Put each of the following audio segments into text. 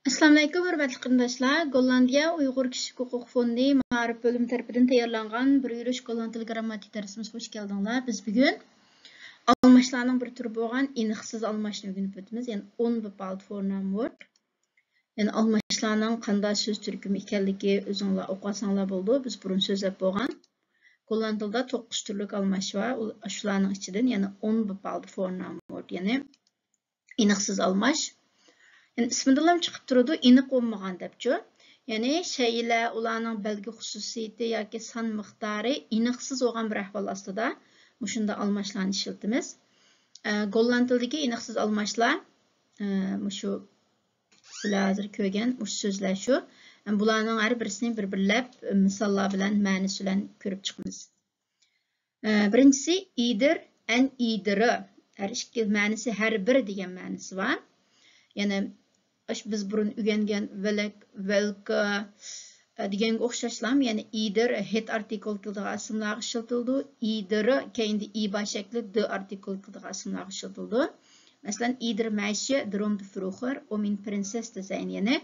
Assalamu alaykum hörmətli qardaşlar. Gollandiya Uyğur Kişilik Hüquq Fondi Ma'arif bölümü tərəfindən tayarlanğan bir yürüyüş Golland dili qrammatik dərsimiz xoş gəldinglar. Biz bugün almaçlarning bir türü bolğan iniqsiz almaçni öyrənib ötimiz. Yəni unbepalt fornam word. Yəni almaçlarning qanday söz türkümü ekanligi özünglar oqasanglar boldu. Biz burun sözləb bolğan. Golland tilida 9 türlük almaç var. Shularning ichidan yəni unbepalt fornam word, yəni iniqsiz almaç. Yani ismidilam çıkıp durudu, iniq olmagan depçu. Yani şeyler, ularning belgi xususiyeti yoki son miqdori iniqsiz olgan bir ahvol ostida mushunda almaçlarni ishlatamiz. Golland tilidagi iniqsiz almaçlar mushu bular hozir ko'rgan mush so'zlar shu. Bularning har birisini bir-birlab misollar bilan ma'nosi bilan ko'rib chiqamiz. Birinchisi either and either. Har ikki ma'nosi har bir degan ma'nosi var. Yani biz burun öğrengen velka degenge o'xshashlam, yani either het artikel kildiga ismlar ishiltildi, either keyindi i baş şekli de artikel kildiga ismlar ishiltildi. Mesela either meşe drom de fruher o min prenses deseyin, yani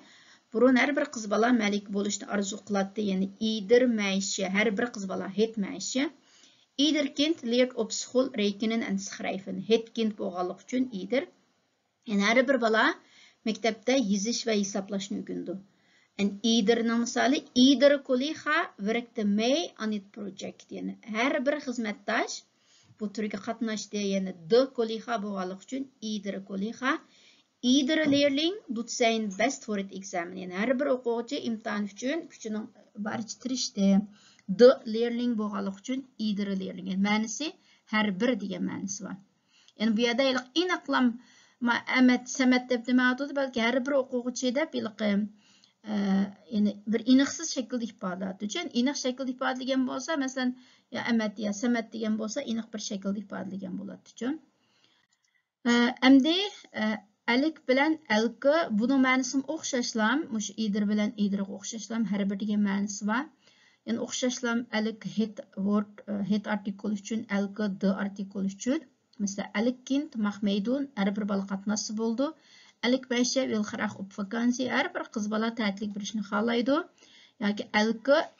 burun her bir kız bala melik bo'lishni arzu qilatdi, yani either meşe her bir kız bala het meşe. Either kind leert op school rekenen en schrijven. Het kind bo'lganlik uchun either. Yani her bir bala mektepte yizish ve hesaplashni o'rgandi. And either'ning misoli either kollega worked mee on it project. Yani her bir xizmatdosh bu turga qatnashdi, yani de kollega bo'lganlik uchun either kollega. Either learning doet zijn best for it exam. Yani her bir o'quvchi imtihon uchun kuchining baricha tirishdi. De learning bo'lganlik uchun either learning. Yani ma'nosi har bir degan ma'nosi var. Yani bu yerda aniqlam ma Ahmet Samet deb demayotdi, balki har bir o'quvchi deb yani bir iniqsiz shaklda ifodaladi. Uchun iniq shaklda ifodalagan bo'lsa, masalan, ya Ahmet ya Samet degan bo'lsa, iniq bir shaklda ifodalagan bo'ladi. Uchun endi alik bilan alki buning ma'nosi o'xshashlam, mush either bilan eitherga o'xshashlam har bir degan ma'nosi var. Yani o'xshashlam alik het word het artikel uchun, alki de artikel uchun. Mesela alik kind mahmeydun her bir bala qatnashchi bo'ldi. Alik beşe vil xiraq op vakansiya her bir qiz bala ta'tillik birishni xohlaydi. Yoki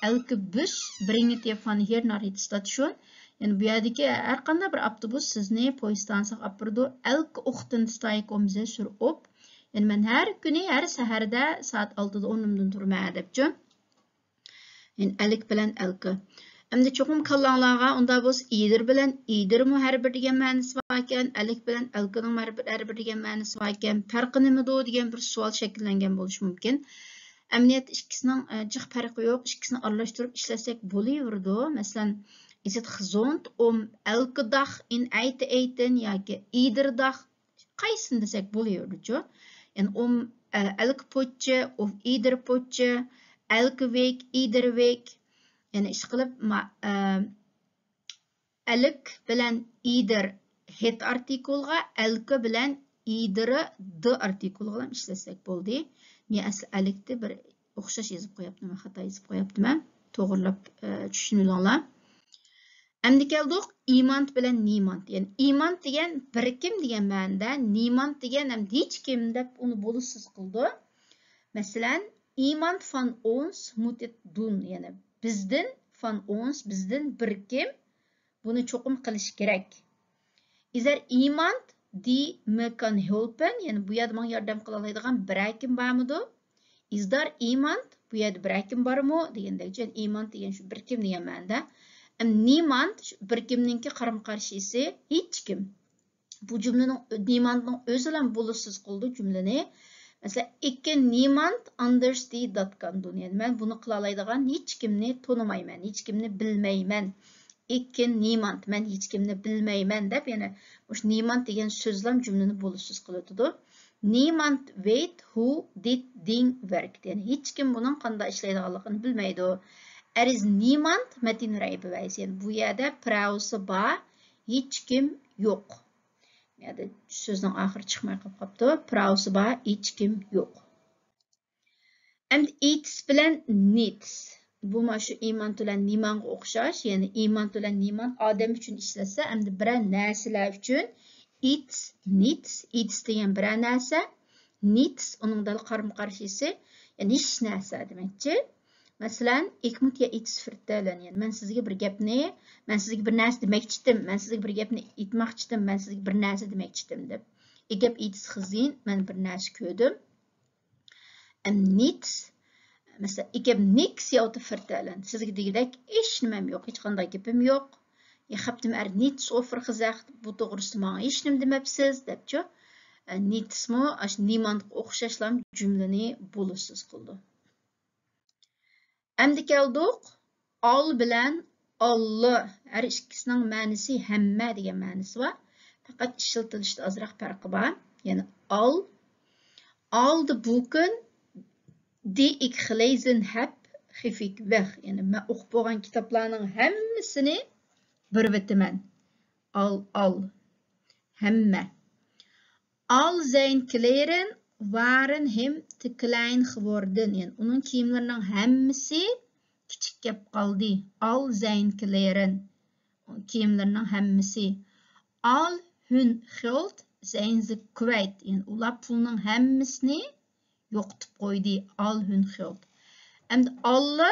alki bus bringe te van hier naar het station. Yani bu yerdagi har qanday bir avtobus sizni poyezdansiq olib boradi. Elke ochtend sta ik om 6 uur op. Yani men her kuni her saharda saat 6'da 10'dan turmaya debçi. Yani alik bilan alki. Hem de çoxum kallanlarga onda biz either bilan either mu her bir degan ma'nosi var ekan, alik bilan alkining her bir degan ma'nosi var ekan, farqi nimada degan bir savol shakllangan bo'lishi mumkin. Emniyet ikkisining jiq farqi yo'q, ikkisini aralashtirib ishlasak bo'laverdi. Masalan, is het gezond om elke dag in ei te eten yoki ieder dag qaysini desak bo'laverdi-ku. Yani om elke potje of ieder potje, elke week, iedere week. Yani iş qilib alik bilan either het artikelga, alki bilan either de artikelga ishlasak bo'ldi. Men asli alikni bir o'xshash yozib qo'yapman, xato yozib qo'yapman. To'g'rilab tushuninglar. Endi keldik iymand bilan niemand. Yani iymand degan bir kim degan ma'noda, niemand degan ham hech kim deb uni bo'lishsiz qildi. Masalan, iemand van ons moet het doen. Yani bizden van ons, bizden bir kim bunu çokum qilish kerak. Is er iemand die me kan helpen? Yani bu yerda menga yordam qila oladigan bir kim bormidi? Is there iemand? Bu yerda bir kim bormi? Degandek, yani iemand degan shu bir kim degan ma'noda. Niemand bir kimninki qaram-qarshisi hech kim. Bu jumlaning niemandning o'zi bilan bo'lishsiz qildi jumlani. Mesela ikke niemand anders die dat kan doen. Yani ben bunu qila oladigan hech kimni tonimayman, hech kimni bilmayman. Ikke niemand, men hech kimni bilmayman deb, yani o'sha niemand degan so'zlam jumlani bo'lishsiz qiladi. Niemand weet hoe dit ding werkt. Yani hech kim buning qanday ishlaydiganligini bilmaydi. Er is niemand met een rijbewijs. Yani bu yerda prausi bor, hech kim yo'q. Yani sözün ahır çıkmaya kapaptı. Prausi bor, hech kim yo'q. And it's bilan needs. Bu şu iman bilan nimanga o'xshash. Yani iman bilan niman odam uchun ishlasa, hamda bir narsalar uchun it's needs. It's degan bir narsa, nichts onun da qarama-qarşısı, yani hiç narsa demekçi. Masalan, ich muss ja etwas vertellen. Yani men sizga bir gapni, men sizga bir narsa demoqchi edim, men sizga bir gapni aytmoqchi edim, men sizga bir narsa demoqchi edim deb. Ich habe etwas gesehen, men bir narsa ko'rdim. Nichts. Mesela, ich habe nichts ja te vertellen. Sizga degidek hech nimam yo'q, hech qanday gapim yo'q. Ich habe mir nichts over gezegd, bu to'g'risida menga hech nima demabsiz debchi. Nichts mo, ash niemand o'xshashlam jumlani bo'lishsiz qildi. Endi keldik, al bilan alla. Her ikkisining ma'nosi hamma degan ma'nosi bor. Faqat ishlatilishda ozroq farqi bor. Yani al de boeken die ik gelezen heb, geef ik weg. Yani men o'qib bo'lgan kitoblarning hammasini bir bitiman. Al. Hamma. Al zijn kleren waren hem te klein geworden. Yani onun kiyimlerinin hammasi kichik kelib qoldi. Al zijn kleren. Kiyimlerinin hammasi. Al hun geld zijn ze kwijt. Yani ular pulning hammasini yo'qotib qo'ydi. Al hun geld. Endi alle,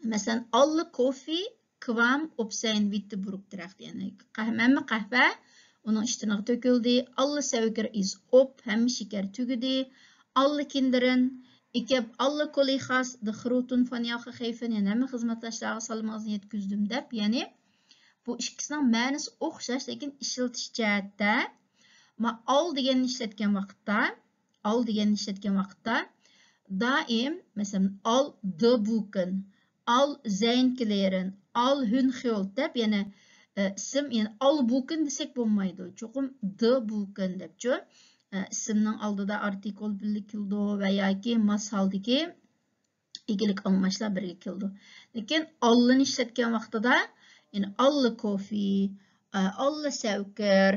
mesela alle koffie kwam op zijn witte broekdracht. Yani hamma qahva onun üstüne döküldü. Alle suiker is op. Hem şeker tügedi. Alle kinderen. Ik heb alle collega's de groeten van jou gegeven. Yani hem hizmetleşlerine salımızı yetküzdüm dep. Yani bu ikisining ma'nosi o'xshash, lekin ishlatish jihatda. Ma al deganni ishlatgan vaqtda daim mesela al de boeken, al zijn kleren, al hun geld deb, yani ism, yani al boeken desek bo'lmaydi. Cho'qim de boeken debchi. Ismning oldida artikul birga keldi va yoki masaldagi egilik almashlar birga keldi. Lekin alni ishlatgan vaqtida, yani alle koffie, alle suiker,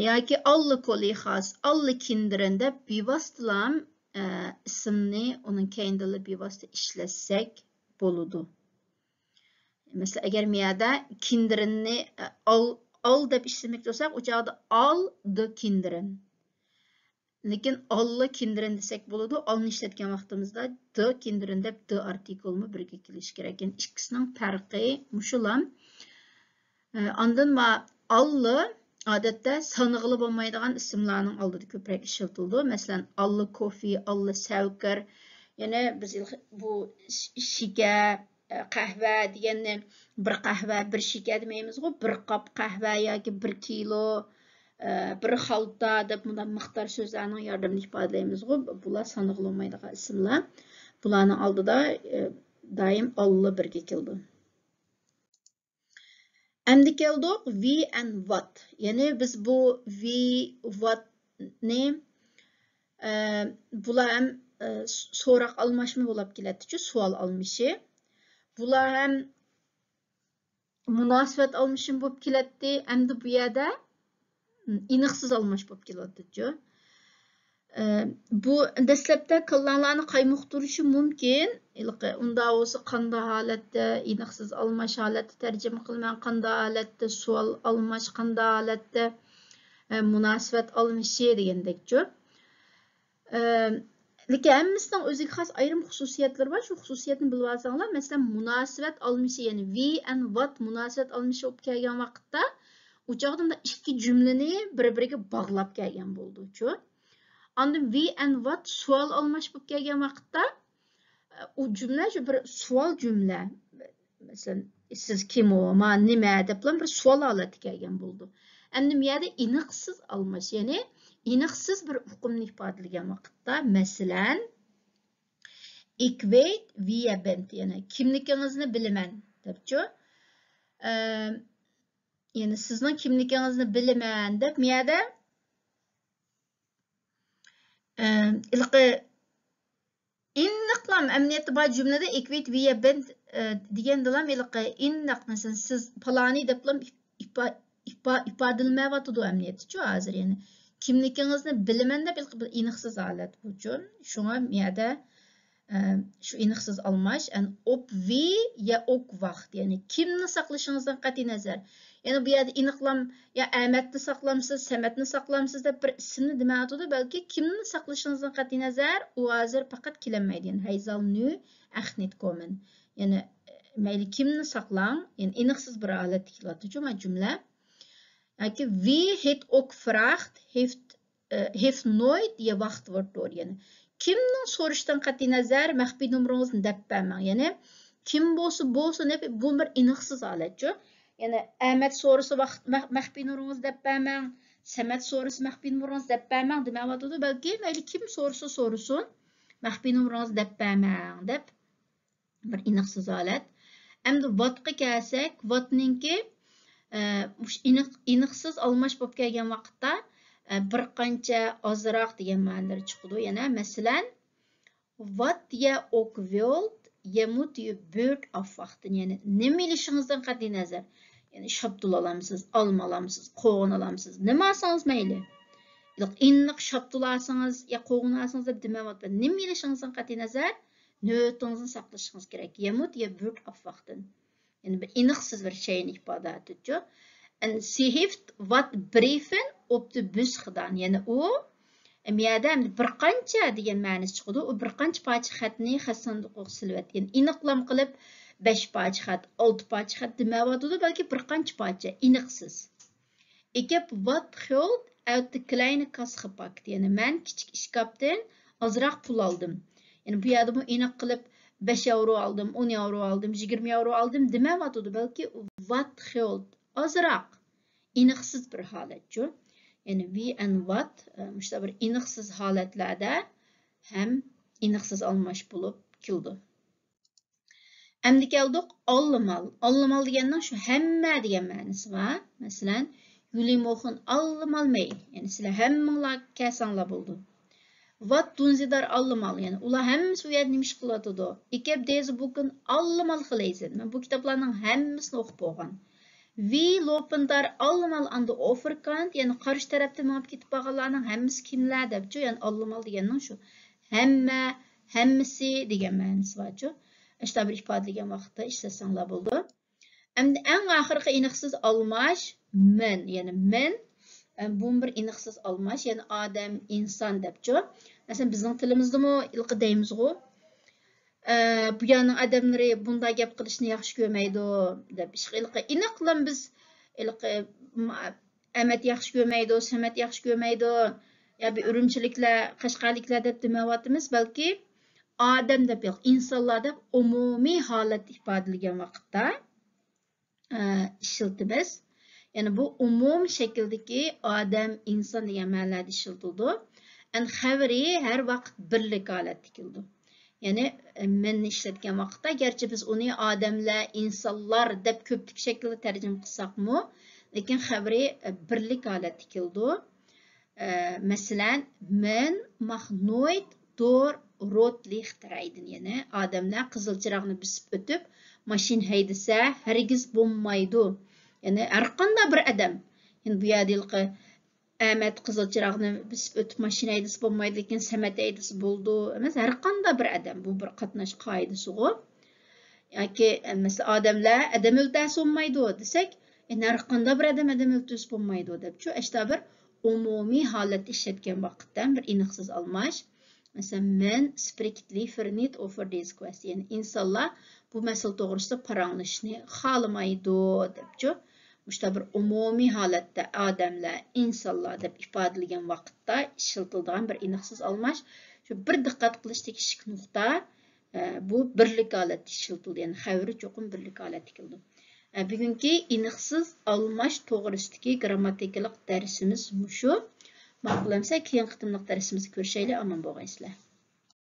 yoki alle collega's, alle kinderen deb bevositalam ismni onun kendili bevosita ishlatsak bo'ladi. Mesela eğer miyada kinderenni al deb işlemek olsak, o çağda al de kinderen. Lekin alla kinderen desek buludu. Alni işletken vaktimizde de kinderen deb de artikulmu birge kelish kerak. Yani ikkisining farqi mushulam. Andan ma alla odatda sanıqlı bo'lmaydigan ismlarning oldida ko'proq ishlatildi. Masalan, alla koffie, alla suiker. Yani biz bu şeker, qahva deganni bir qahva, bir şeker demaymiz go, bir qop qahva yoki 1 kilo, bir xalta deb bunday miqdor so'zlarning yordamida ifodalaymiz go. Bular sanıqlı olmaydigan ismlar. Bularning oldida doim alla birga keldi. Endi keldik we and what. Yani biz bu we, what ne bular ham so'roq almashma bo'lib keladi-ku, savol almishi. Bular ham munosabat almashim bo'lib keladi. Endi bu yerda iniqsiz almash bo'lib keladi-ku. Bu dastlabda qilganlarni qaymoqtirishi mumkin. Unda olsa qanday holatda iniqsiz almash holati tarjima qilman, qanday holatda savol almash, qanday holatda munosabat almishi degandek-ku. Lekin hammasining o'ziga xos ayrim xususiyatlari bor. Shu xususiyatni bilib olsanglar, masalan, munosabat almishi, yani we and what munosabat almishi bo'lib kelgan vaqtda, u chog'da ikki jumlani bir-biriga bog'lab kelgan bo'ldi-ku. Andan we and what savol almash bo'lib kelgan vaqtda, u jumla shu bir savol jumla. Masalan, siz kim o, ma nima deb bir savol holati kelgan bo'ldi. Endi bu yerda iniqsiz almash, ya'ni iniqsiz bir hukmni ifodalagan vaqtda, masalan, ik weet wie je bent, ya'ni kimligingizni bilaman debchi. Ya'ni sizning kimligingizni bilaman deb bu yerda iniqlam emniyeti bor jumlada ik weet wie je bent degandilam iniq, masalan, siz palani deblam ifodalmayapti emniyeti-ku hozir, ya'ni kimligingizni bilaman deb iniqsiz holat bu uchun. Shunga bu yerda shu iniqsiz almash, op we ya ok vaqt, ya'ni kimni saqlashingizdan qat'iy nazar. Yani bu yerda aniqlam ya Ahmetni saqlamsiz, Samatni saqlamsiz deb bir ismni demayotdi. Balki kimni saqlashingizdan qat'iy nazar, u hozir faqat kelinmaydi. Yani Hayzal nu axnit komen. Yani mayli kimni saqlang, yani aniqsiz bir holatda kelyapti bu jumla. Yani wie het ook vraagt, heeft nooit gewacht wordt door. Yani kimning so'rashdan qat'iy nazar maxfiy nomeringizini deb bermang. Yani kim bo'lsa ne bu bir aniqsiz holatchu. Yani Ahmet sorusu maxfiy nomeringizini deb bermang, Samat sorusu maxfiy nomeringizini deb bermang demayotdi. Balki mayli kim so'rusin, maxfiy nomeringizini deb bermang deb bir aniqsiz holat. Endi vatga kelsak, vatninki aniqsiz almash bo'lib kelgan vaqtda bir qancha ozroq degan ma'nolar chiqadi. Yana masalan, what ye ook wilt, je moet je beurt afwachten. Yani nima ilishingizdan qat'iy nazar. Yani shaptul olamsiz, olma olamsiz, qo'g'in olamsiz. Nima olsangiz mayli. Iniq shaptul olsangiz, ya qo'g'in olsangiz deb demayapman. Nima ilishingizdan qat'iy nazar, navbatingizni saqlashingiz kerak. Je moet je beurt afwachten. Yani bir iniqsiz bir şeyini ifade ediyor. En sie heeft wat brieven op de bus gedaan. Yani o miyada bir qancha degan ma'nosi chiqadi. U bir qancha parcha xatni xat sanduqqa silvat. Yani iniqlam qilib 5 parcha xat, 6 parcha xat demayotdi, balki bir qancha parcha iniqsiz. Ik heb wat geld uit de kleine kas gepakt. Yani men kichik ishkapdan ozroq pul oldim. Yani bu yerda bu iniq qilib 5 euro aldım, 10 euro aldım, 20 euro aldım demayotdi, balki what geld azroq iniqsiz bir holatchu. Yani we and what işte bir iniqsiz holatlarda ham iniqsiz almash bo'lib keldi. Endi keldik allimal. Allimal deganning shu hamma degan ma'nosi bor. Masalan, Yulimoxun allimal mey. Yani sizlar hammanglar kelsanglar bo'ldi. What tun sie daar allemaal? Yani ular hammasi u yerda nima ish qilyotdi? Ik heb deze boeken allemaal gelezen. Men bu kitoblarning hammasini o'qib bo'lgan. Wie lopen daar allemaal aan de overkant? Yani qarshi tarafda mengib ketib qolganlarning hammasi kimlar debchi? Yani allemaal deganning shu hammasi degan ma'nosi borchu. İşte bir ifodalagan vaqtda ishlasanglar bo'ldi. Endi eng oxirgi aniqsiz almash men. Yani men bu bir iniqsiz almash, yani odam, inson debchi. Masalan, bizning tilimizda ilqi deymiz-ku. Bu yerning odamlari bunday gap qilishni yaxshi ko'rmaydi deb. Ilqi iniqlam biz ilqi Ahmet yaxshi ko'rmaydi, Samat yaxshi ko'rmaydi, ya bir urumchiliklar, qashqarliklar deb demayapmiz, balki odam deb yo'q, insonlar deb umumiy holat ifodalagan vaqtda ishlatamiz. Yani bu umum şekildeki adam, insan degan ma'noda ishlatildi. Yani xabari her vaqt birlik holatda keldi. Yani men ishlatgan vaqtda, garchi biz uni odamlar, insonlar deb ko'plik shaklda tarjima qilsakmi, lekin xabari birlik holatda keldi. Masalan, men mag nooit door rood licht rijden. Yani odamlar qizil chiroqni bisib o'tib, mashin haydasa hargiz bo'lmaydi. Yani her qanday bir adam. Yani bu yerda Ahmet qizil chiroqni bisib o'tib mashina haydasa bo'lmaydi, lekin Samat haydasa bo'ldi. Emas, har qanday bir adam. Bu bir qatnash qoidasi-ku. Yoki mesela odamlar adam o'ldirsa bo'lmaydi desak, yani har qanday bir adam o'ldirsa bo'lmaydi debchi. Işte bir umumiy holatda ishlatgan vaqtdan bir iniqsiz almash. Mesela men spreekli fernit over this question. Yani insonlar bu masala to'g'risida paranglashni xohlamaydi debchi. İşte bir umumiy holatda odamlar, insonlar deb ifodalagan vaqtda ishlatiladigan bir iniqsiz almash. Shu bir diqqat qilish tegishli nuqta, bu birlik holatda ishlatildi. Yani xabari cho'qim birlik holatda keldi. Bugungi iniqsiz almash to'g'risidagi grammatikalik darsimiz shu. Ma'qullansa, keyingi qitimliq darsimizni ko'rishaylik. Omon bo'lg'aysizlar.